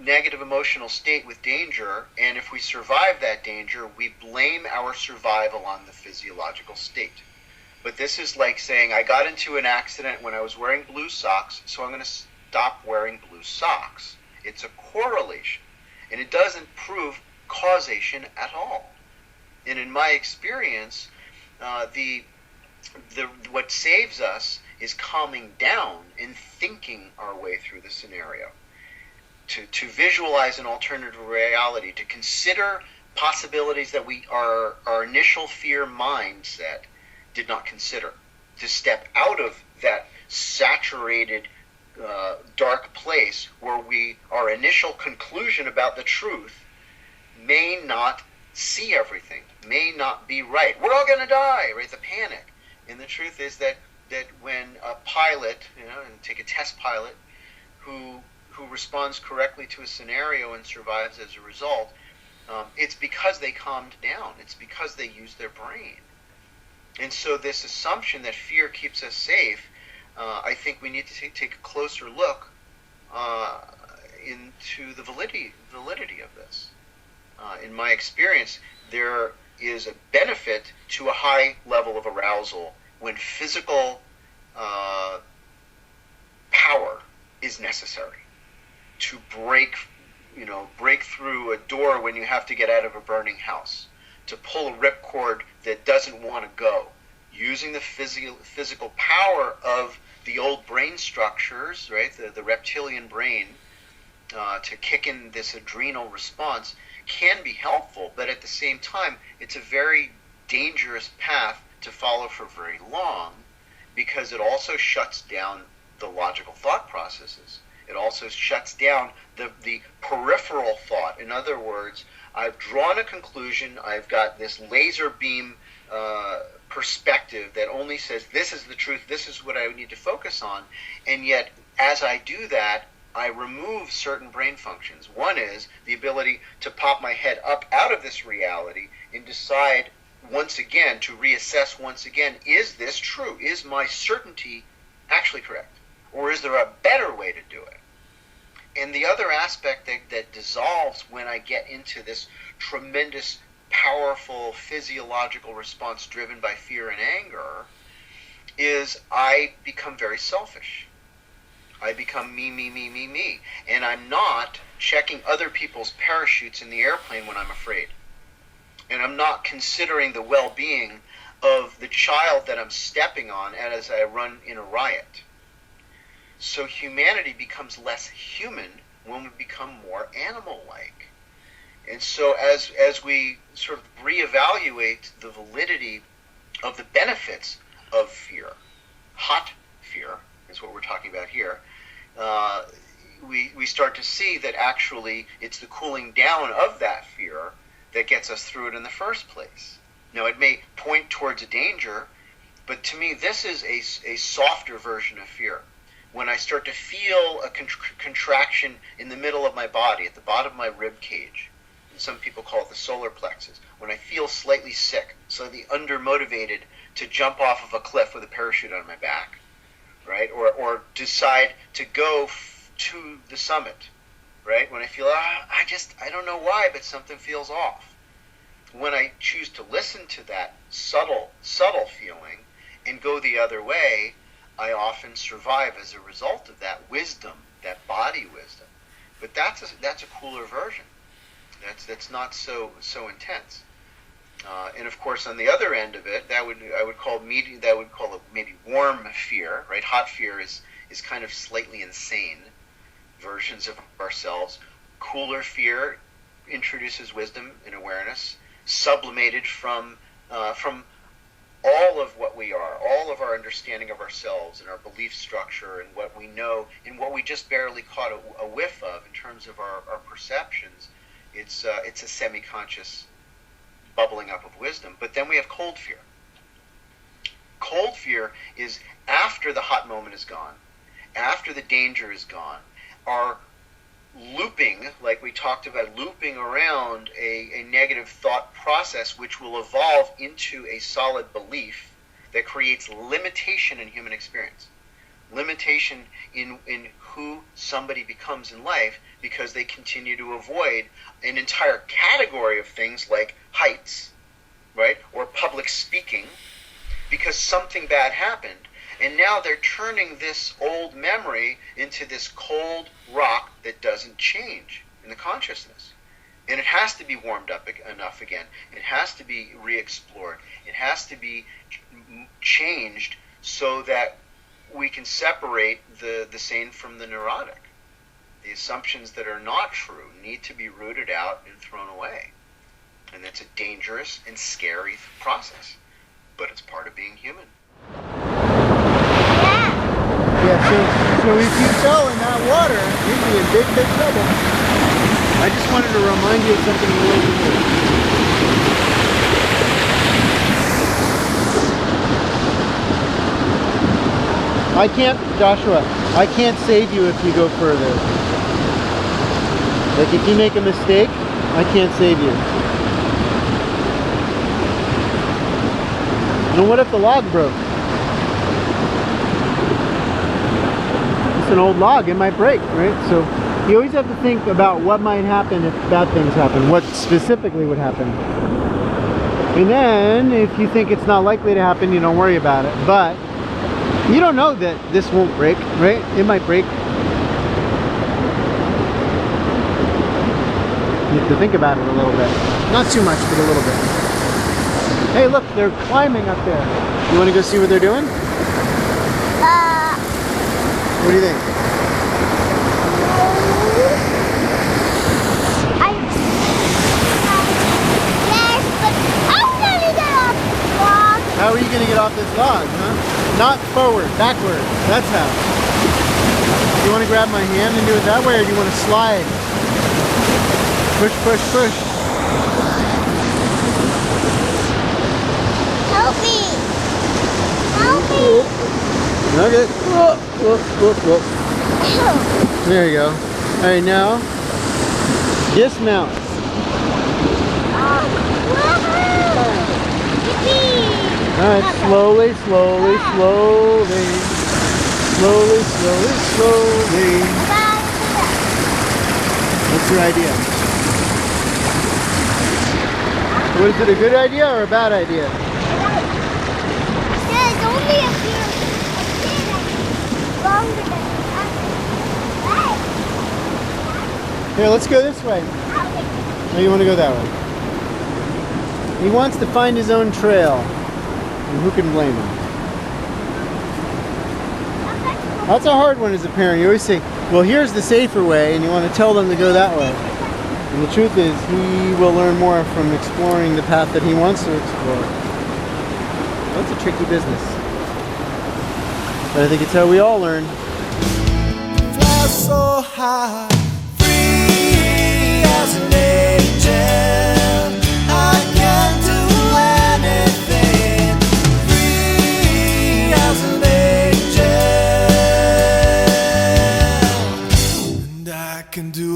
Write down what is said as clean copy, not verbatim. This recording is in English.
negative emotional state with danger, and if we survive that danger, we blame our survival on the physiological state. But this is like saying, I got into an accident when I was wearing blue socks, so I'm going to stop wearing blue socks. It's a correlation, and it doesn't prove causation at all. And in my experience, what saves us is calming down and thinking our way through the scenario. To visualize an alternative reality, to consider possibilities that our initial fear mindset did not consider, to step out of that saturated dark place where our initial conclusion about the truth may not see everything, may not be right. We're all going to die, right? The panic. And the truth is that when a pilot, and take a test pilot who responds correctly to a scenario and survives as a result, it's because they calmed down. It's because they used their brain. And so this assumption that fear keeps us safe, I think we need to take a closer look into the validity of this. In my experience, there is a benefit to a high level of arousal when physical power is necessary to break through a door when you have to get out of a burning house, to pull a ripcord that doesn't want to go, using the physical power of the old brain structures, right, the reptilian brain, to kick in this adrenal response can be helpful, but at the same time, it's a very dangerous path to follow for very long, because it also shuts down the logical thought processes. It also shuts down the peripheral thought. In other words, I've drawn a conclusion, I've got this laser beam perspective that only says this is the truth, this is what I need to focus on, and yet as I do that, I remove certain brain functions. One is the ability to pop my head up out of this reality and decide once again, to reassess once again, is this true? Is my certainty actually correct? Or is there a better way to do it? And the other aspect that dissolves when I get into this tremendous, powerful physiological response driven by fear and anger is I become very selfish. I become me. And I'm not checking other people's parachutes in the airplane when I'm afraid. And I'm not considering the well-being of the child that I'm stepping on as I run in a riot. So humanity becomes less human when we become more animal-like. And so as we sort of reevaluate the validity of the benefits of fear, hot fear is what we're talking about here, we start to see that actually it's the cooling down of that fear that gets us through it in the first place. Now, it may point towards a danger, but to me, this is a softer version of fear. When I start to feel a contraction in the middle of my body, at the bottom of my rib cage, and some people call it the solar plexus, when I feel slightly sick, slightly undermotivated to jump off of a cliff with a parachute on my back, right? Or decide to go to the summit, right? When I feel, I don't know why, but something feels off. When I choose to listen to that subtle feeling and go the other way, I often survive as a result of that wisdom, that body wisdom. But that's a cooler version. That's not so intense. And of course, on the other end of it, I would call it maybe warm fear, right? Hot fear is kind of slightly insane versions of ourselves. Cooler fear introduces wisdom and awareness, sublimated from all of what we are, all of our understanding of ourselves and our belief structure and what we know and what we just barely caught a whiff of in terms of our perceptions. It's a semi-conscious bubbling up of wisdom. But then we have cold fear. Cold fear is after the hot moment is gone, after the danger is gone, our looping, like we talked about, looping around a negative thought process which will evolve into a solid belief that creates limitation in human experience. limitation in who somebody becomes in life because they continue to avoid an entire category of things like heights, right, or public speaking, because something bad happened. And now they're turning this old memory into this cold rock that doesn't change in the consciousness. And it has to be warmed up enough again. It has to be re-explored. It has to be changed so that we can separate the sane from the neurotic. The assumptions that are not true need to be rooted out and thrown away. And that's a dangerous and scary process. But it's part of being human. Yeah, so if you fell in that water, you'd be in big, big trouble. I just wanted to remind you of something really cool. I can't, Joshua, I can't save you if you go further. Like if you make a mistake, I can't save you. And what if the log broke? It's an old log, it might break, right? So you always have to think about what might happen if bad things happen, what specifically would happen. And then if you think it's not likely to happen, you don't worry about it. But you don't know that this won't break, right? It might break. You have to think about it a little bit. Not too much, but a little bit. Hey, look, they're climbing up there. You want to go see what they're doing? What do you think? Yes, but I'm gonna get off the log. How are you going to get off this log, huh? Not forward, backward. That's how. You want to grab my hand and do it that way, or do you want to slide? Push, push, push. Help me. Help me. Okay. Whoop, whoop, whoop, whoop. There you go. All right, now dismount. All right, slowly, slowly, slowly, slowly, slowly, slowly. What's your idea? What is it, a good idea or a bad idea? There's only a few longer than Here, let's go this way. Or you want to go that way? He wants to find his own trail. And who can blame him? That's a hard one as a parent. You always say, well, here's the safer way, and you want to tell them to go that way. And the truth is, he will learn more from exploring the path that he wants to explore. That's a tricky business. But I think it's how we all learn. Fly so high, free as an angel. I can do anything. Free as an angel, and I can do